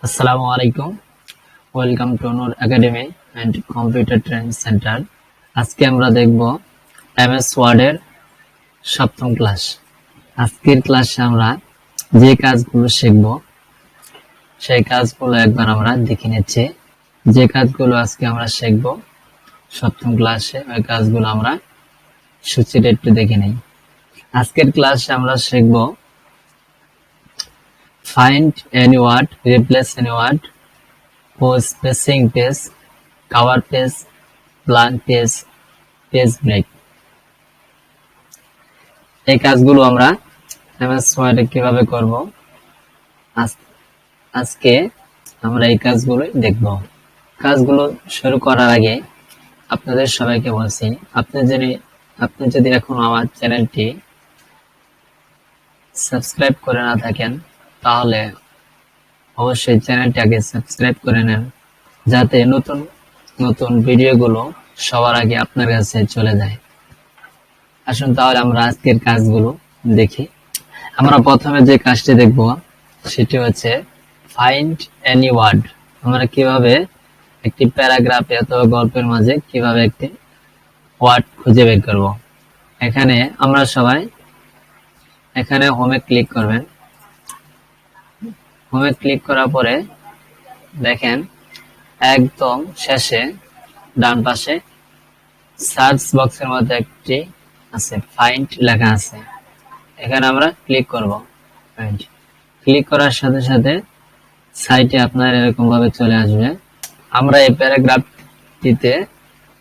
আসসালামু আলাইকুম। Welcome to Noor academy and computer training centre. আজকে আমরা দেখব এমএস ওয়ার্ডের সপ্তম ক্লাস। আজকের ক্লাসে আমরা যে কাজগুলো শিখব সেই কাজগুলো একবার আমরা দেখে নিচ্ছি। যে কাজগুলো আজকে আমরা শিখব সপ্তম ক্লাসে, ওই কাজগুলো আমরা সূচিটা একটু দেখে নিই। আজকের ক্লাসে আমরা শিখব find any word, replace any word, post spacing page, cover page, blank page, page break. এই কাজগুলো আমরা এমএস ওয়ার্ডে কিভাবে করব আজকে আমরা এই কাজগুলো দেখব। কাজগুলো শুরু করার আগে আপনাদের সবাইকে বলছি, আপনি যদি এখনো আমার চ্যানেলটি সাবস্ক্রাইব করে না থাকেন তাহলে অবশ্যই চ্যানেলটি আগে সাবস্ক্রাইব করে নেন, যাতে নতুন নতুন ভিডিওগুলো সবার আগে আপনার কাছে চলে যায়। আসুন তাহলে আমরা আজকের কাজগুলো দেখি। আমরা প্রথমে যে কাজটি দেখব সেটি হচ্ছে ফাইন্ড এনি ওয়ার্ড। আমরা কিভাবে একটি প্যারাগ্রাফে অথবা গল্পের মাঝে কিভাবে একটি ওয়ার্ড খুঁজে বের করব। এখানে আমরা সবাই হোমে ক্লিক করবেন। হোমে ক্লিক করার পরে দেখেন একদম শেষে ডান পাশে সার্চ বক্সের মধ্যে একটি আছে, ফাইন্ড লেখা আছে। এখানে আমরা ক্লিক করব। ক্লিক করার সাথে সাথে সাইটে আপনার এরকম ভাবে চলে আসবে। আমরা এই প্যারাগ্রাফটিতে,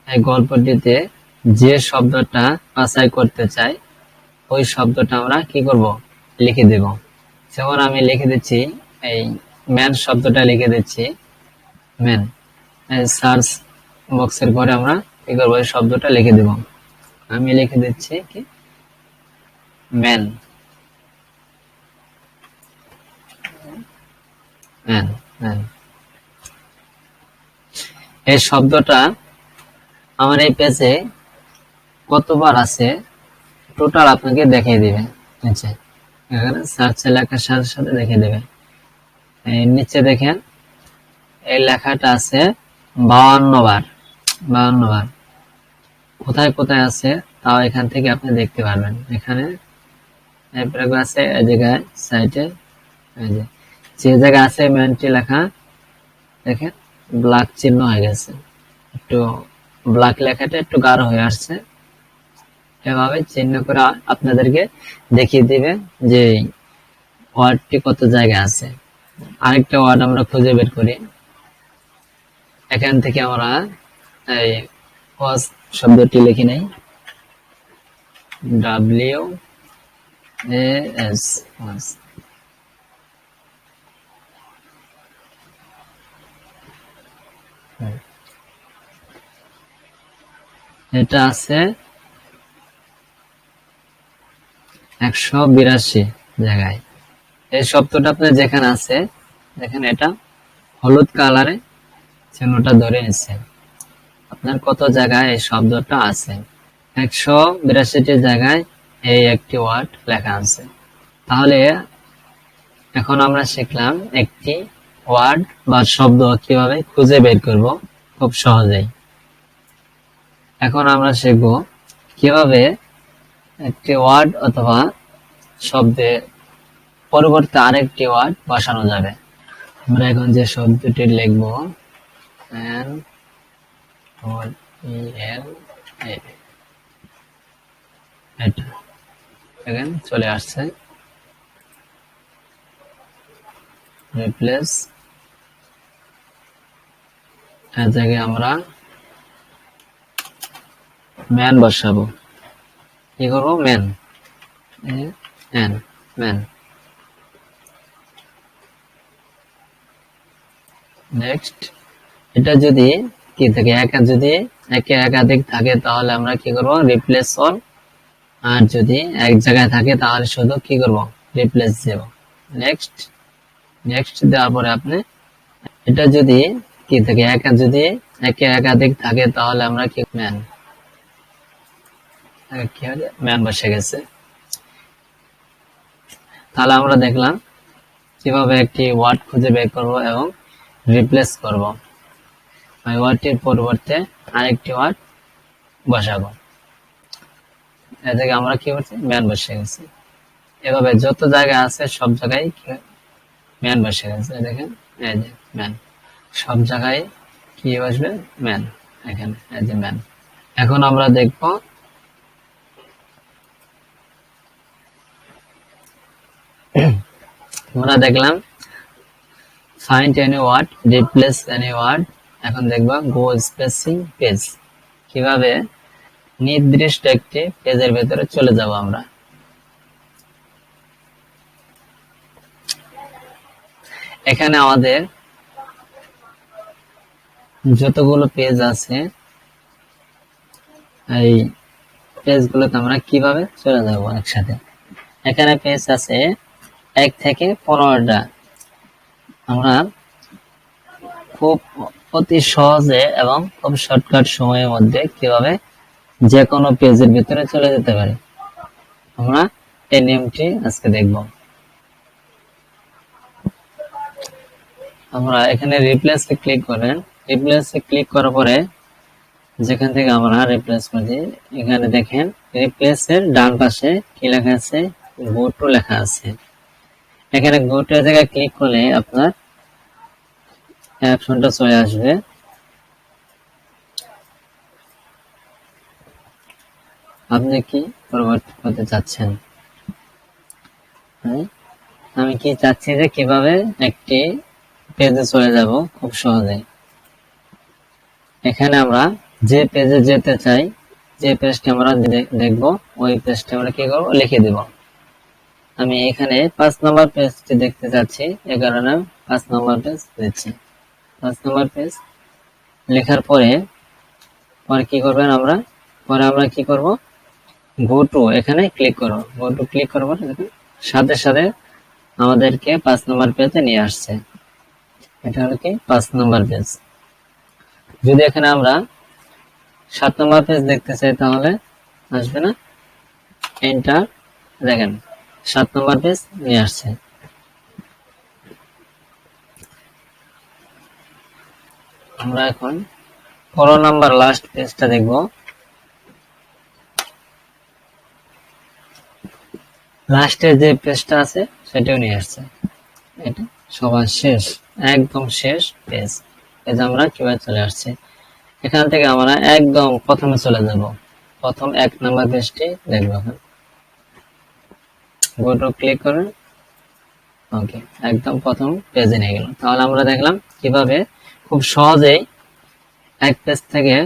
এই গল্পটিতে যে শব্দটা বাছাই করতে চাই ওই শব্দটা আমরা কি করব, লিখে দেব। যেমন আমি লিখে দিচ্ছি, এই ম্যান শব্দটা লিখে দিচ্ছি, ম্যান। সার্চ বক্সের পরে আমরা কি করবো, এই শব্দটা লিখে দেব। আমি লিখে দিচ্ছি কি, ম্যান, ম্যান, ম্যান। এই শব্দটা আমার এই পেজে কতবার আছে টোটাল আপনাকে দেখিয়ে দিবে। নিচে এখানে সার্চে লেখার সাথে সাথে দেখিয়ে দেবে। এই নিচে দেখেন এই লেখাটা আছে 52 বার। 52 বার কোথায় কোথায় আছে তাও এখান থেকে আপনি দেখতে পারবেন। এখানে আছে এই জায়গায় সাইটে, এই যে জায়গায় আছে ম্যানটি লেখা, দেখেন ব্ল্যাক চিহ্ন হয়ে গেছে, একটু ব্ল্যাক লেখাটা একটু গাঢ় হয়ে আসছে। এভাবে চিহ্ন করে আপনাদেরকে দেখিয়ে দিবে যে ওয়ার্ডটি কত জায়গায় আছে। আরেকটা ওয়ার্ড আমরা খুঁজে বের করি। এখান থেকে আমরা এই ওয়াজ শব্দটি লিখে নেই, WAS, ওয়াজ। এটা আছে 182 জায়গায়। এই শব্দটা আপনার যেখানে আছে দেখেন, এটা হলুদ কালারে চিহ্নটা ধরে নিচ্ছে। আপনার কত জায়গায় এই শব্দটা আছে? 182টি জায়গায় এই একটি ওয়ার্ড লেখা আছে। তাহলে এখন আমরা শিখলাম একটি ওয়ার্ড বা শব্দ কিভাবে খুঁজে বের করব খুব সহজেই। এখন আমরা শিখব কিভাবে একটি ওয়ার্ড অথবা শব্দে পরিবর্তে আরেকটি ওয়ার্ড বসানো যাবে। আমরা এখন যে শব্দটি লিখব, চলে আসছে, রিপ্লেস। এর জায়গায় আমরা ম্যান বসাবো। কি করবো, ম্যান, ম্যান। নেক্সট, এটা যদি কি থাকে, যদি একাধিক থাকে তাহলে আমরা কি করব, রিপ্লেস অল। আর যদি এক জায়গায় থাকে তাহলে শুধু কি করব, রিপ্লেস দেব। নেক্সট দেওয়ার পরে আপনি এটা যদি কি থাকে, যদি একাধিক থাকে তাহলে আমরা কি, ম্যান, কি হবে, ম্যান বসে গেছে। তাহলে আমরা দেখলাম কিভাবে একটি ওয়ার্ড খুঁজে বের করব এবং রিপ্লেস করব, ওই ওয়ার্ডটির পরিবর্তে আরেকটি ওয়ার্ড বসাবো। এদিকে আমরা কি করছি, ম্যান বসে গেছি। এভাবে যত জায়গায় আছে সব জায়গায় ম্যান বসে গেছে। দেখেন এই যে ম্যান, সব জায়গায় কি বসবে, ম্যান। এখানে এই যে ম্যান। এখন আমরা দেখব আমরা দেখলাম find any word, replace any word. এখন দেখব গো স্পেসিং পেজ, কিভাবে নির্দিষ্ট একটি পেজের ভেতরে চলে যাব আমরা। এখানে আমাদের যতগুলো পেজ আছে এই পেজগুলোতে আমরা কিভাবে চলে যাব একসাথে। এখানে পেজ আছে 1 থেকে 15টা। আমরা খুব অতি সহজে এবং খুব শর্টকাট সময়ের মধ্যে কিভাবে যে কোনো পেজের ভিতরে চলে যেতে পারি, আমরা এই নিয়মটি আজকে দেখব। আমরা এখানে রিপ্লেসে ক্লিক করেন। রিপ্লেসে ক্লিক করার পরে যেখান থেকে আমরা রিপ্লেস করছি, এখানে দেখেন রিপ্লেসের ডান পাশে কি লেখা আছে, গো টু লেখা আছে। এখানে গো টু জায়গায় ক্লিক করলে আপনার অপশনটা চলে আসবে। আপনি কি পরিবর্তন করতে চাচ্ছেন? আমি কি চাচ্ছি যে কিভাবে একটি পেজে চলে যাব খুব সহজে। এখানে আমরা যে পেজে যেতে চাই, যে পেজটি আমরা দেখব, ওই পেজটি আমরা কি করব, লিখে দিব। আমি এখানে 5 নম্বর পেজটি দেখতে চাচ্ছি, এই কারণে 5 নম্বর পেজ দিচ্ছি। 5 নম্বর পেজ লেখার পরে কি করবেন, আমরা কি করব, গো টু এখানে ক্লিক করব। গো টু ক্লিক করব, সাথে সাথে আমাদেরকে 5 নম্বর পেজে নিয়ে আসছে। এটা হলো কি 5 নম্বর পেজ। যদি এখানে আমরা 7 নম্বর পেজ দেখতে চাই তাহলে আসবে না, এন্টার। দেখেন 7 নম্বর পেজ নিয়ে আসছে। আমরা এখন 15 নম্বর লাস্ট পেজটা দেখব। লাস্টের যে পেজটা আছে সেটাও নিয়ে আসছে। এটা সবার শেষ, একদম শেষ পেজ। পেজ আমরা কিভাবে চলে আসছে, এখান থেকে আমরা একদম প্রথমে চলে যাব। প্রথম 1 নম্বর পেজটি দেখব। গো টু ক্লিক করেন, ওকে, একদম প্রথম পেজে নিয়ে গেল। তাহলে আমরা দেখলাম কিভাবে খুব সহজেই এক পেজ থেকে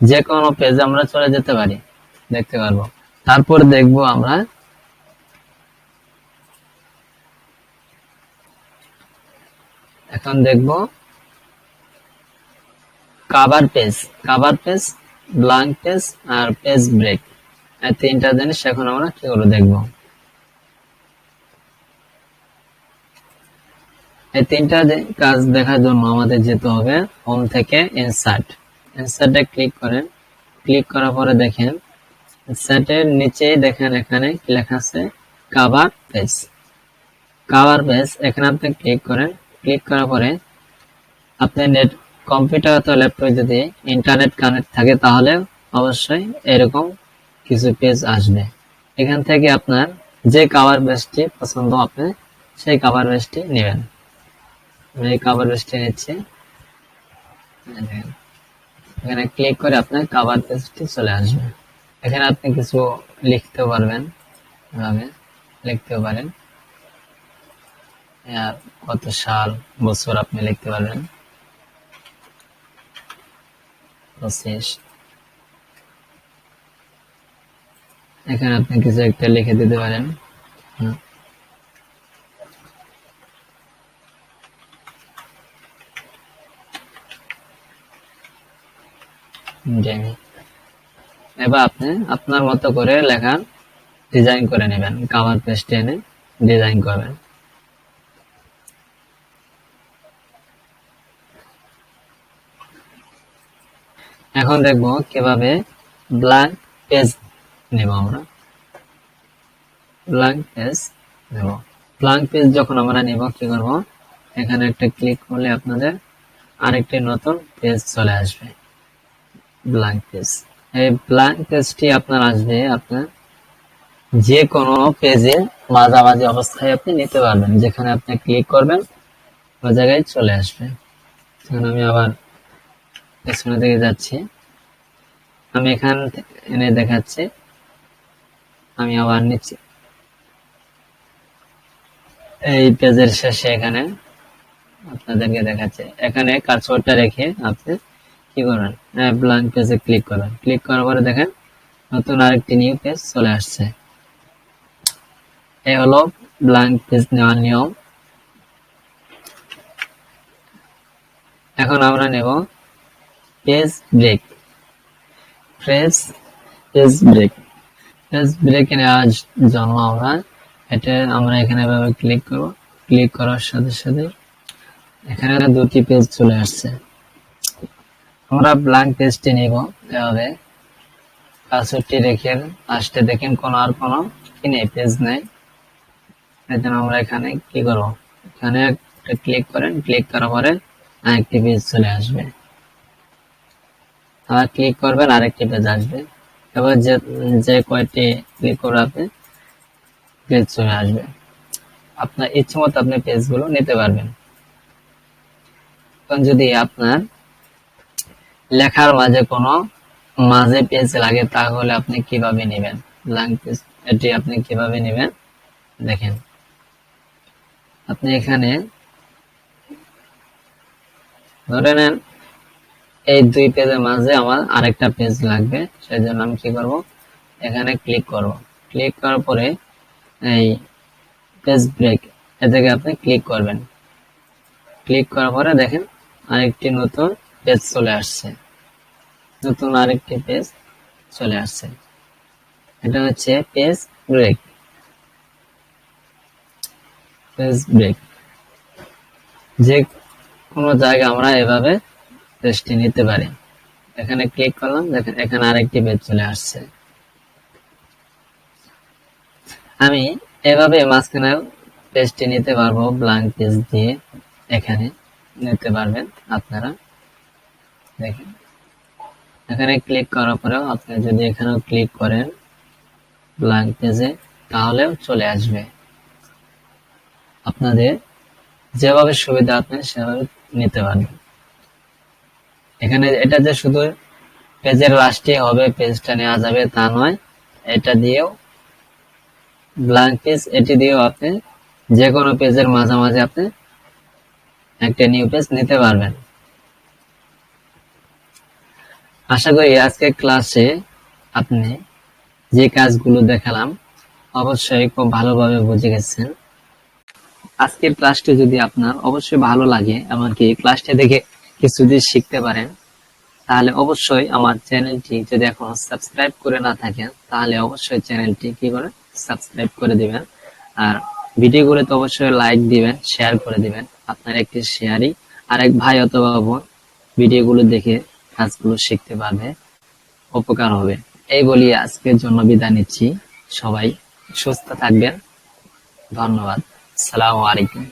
যে কোনো পেজে আমরা চলে যেতে পারি, দেখতে পারবো। তারপর দেখব আমরা এখন দেখব কভার পেজ, ব্ল্যাঙ্ক পেজ আর পেজ ব্রেক। এই তিনটা জিনিস এখন আমরা কি করে দেখব। এই তিনটা কাজ দেখার জন্য আমাদের যেতে হবে হোম থেকে ইনসার্টে ক্লিক করেন। ক্লিক করার পরে দেখেন ইনসার্টের নিচেই দেখেন এখানে কি লেখা আছে, কভার পেজ। এখানে আপনি ক্লিক করেন। ক্লিক করার পরে আপনি নেট, কম্পিউটার অথবা ল্যাপটপে যদি ইন্টারনেট কানেক্ট থাকে তাহলে অবশ্যই এরকম কিছু পেজ আসবে। এখান থেকে আপনার যে কভার পেজটি পছন্দ আপনি সেই কভার পেজটি নেবেন। এই কভার পেজটি নিচ্ছি, এখানে ক্লিক করে আপনার কভার পেজটি চলে আসবে। এখানে আপনি কিছু লিখতে পারবেন, এভাবে লিখতেও পারেন, কত সাল বছর আপনি লিখতে পারবেন, 25। এখানে আপনি কিছু একটা লিখে দিতে পারেন। এবার আপনি আপনার মতো করে লেখার ডিজাইন করে নেবেন, কভার পেজটি এনে ডিজাইন করবেন। এখন দেখব কিভাবে ব্ল্যাঙ্ক পেজ নেব। আমরা ব্ল্যাঙ্ক পেজ নেব। ব্ল্যাঙ্ক পেজ যখন আমরা নেব কি করব, এখানে একটা ক্লিক করলে আপনাদের আরেকটি নতুন পেজ চলে আসবে, ব্ল্যাঙ্ক পেজ। এই ব্ল্যাঙ্ক পেজটি আপনার আসবে আপনার যে কোনো পেজে মাঝামাঝি অবস্থায় আপনি নিতে পারবেন, যেখানে আপনি ক্লিক করবেন ওই জায়গায় চলে আসবে। এখন আমি আবার পেছনে দিকে যাচ্ছি, আমি এখান এনে দেখাচ্ছি, আমি আবার নিচ্ছি এই পেজের শেষে এখানে আপনাদেরকে দেখাচ্ছে, এখানে কার্সরটা রেখে আপনি কি করবেন, ব্ল্যাঙ্ক পেজে ক্লিক করবেন। ক্লিক করার পরে দেখেন নতুন আরেকটি নিউ পেজ চলে আসছে। এই হলো ব্ল্যাঙ্ক পেজ নেওয়ার নিয়ম। এখন আমরা নেব পেজ ব্রেক। পেজ ব্রেক নেওয়ার জন্য আমরা এখানে এভাবে ক্লিক করব। ক্লিক করার সাথে সাথে এখানে দুটি পেজ চলে আসছে। আমরা ব্ল্যাঙ্ক পেজটি নিব এভাবে কার্সরটি রেখে লাস্টে দেখেন কোনো কি নেই, পেজ নেই। এই জন্য আমরা এখানে কি করব, এখানে একটা ক্লিক করেন, ক্লিক করার পরে আরেকটি পেজ চলে আসবে, আবার ক্লিক করবেন আরেকটি পেজ আসবে। এবার যে কয়টি ক্লিক করাতে পেজ চলে আসবে, আপনার ইচ্ছে মতো আপনি পেজগুলো নিতে পারবেন। এখন যদি আপনার লেখার মাঝে পেজ লাগে, তাহলে আপনি কিভাবে নেবেন ব্ল্যাঙ্ক পেজ, এটি আপনি কিভাবে নেবেন দেখেন। আপনি এখানে ধরে নেন এই দুই পেজের মাঝে আমার আরেকটা পেজ লাগবে, সেই জন্য আমি কি করব, এখানে ক্লিক করব। ক্লিক করার পরে এই পেজ ব্রেক এ থেকে আপনি ক্লিক করবেন। ক্লিক করার পরে দেখেন আরেকটি নতুন পেজ চলে আসছে, নতুন আরেকটি পেজ চলে আসছে। এটা হচ্ছে পেজ ব্রেক। পেজ ব্রেক যে কোনো জায়গায় আমরা এভাবে পেজটি নিতে পারি। এখানে ক্লিক করলাম, দেখেন এখানে আরেকটি পেজ চলে আসছে। আমি এভাবে মাঝখানে পেজটি নিতে পারবো, ব্ল্যাঙ্ক পেজ দিয়ে এখানে নিতে পারবেন আপনারা। দেখেন এখানে ক্লিক করার পরেও আপনি যদি এখানেও ক্লিক করেন ব্ল্যাঙ্ক পেজে, তাহলেও চলে আসবে। আপনাদের যেভাবে সুবিধা আপনি সেভাবে নিতে পারবেন। এখানে এটা যে শুধু পেজের লাস্টে হবে পেজটা নেওয়া যাবে তা নয়, এটা দিয়েও ব্ল্যাঙ্ক পেজ, এটি দিয়েও আপনি যে কোনো পেজের মাঝামাঝি আপনি একটা নিউ পেজ নিতে পারবেন। আশা করি আজকের ক্লাসে আপনি যে কাজগুলো দেখালাম অবশ্যই খুব ভালোভাবে বুঝে গেছেন। আজকের ক্লাসটি যদি আপনার অবশ্যই ভালো লাগে, এমনকি ক্লাসটি দেখে কিছু যদি শিখতে পারেন, তাহলে অবশ্যই আমার চ্যানেলটি যদি এখনো সাবস্ক্রাইব করে না থাকেন, তাহলে অবশ্যই চ্যানেলটি কি করে সাবস্ক্রাইব করে দিবেন। আর ভিডিওগুলোতে অবশ্যই লাইক দিবেন, শেয়ার করে দিবেন। আপনার একটি শেয়ারই আরেক ভাই অথবা বোন ভিডিওগুলো দেখে কাজগুলো শিখতে পারবে, উপকার হবে। এই বলি আজকের জন্য বিদায় নিচ্ছি। সবাই সুস্থ থাকবেন। ধন্যবাদ। আসসালামু আলাইকুম।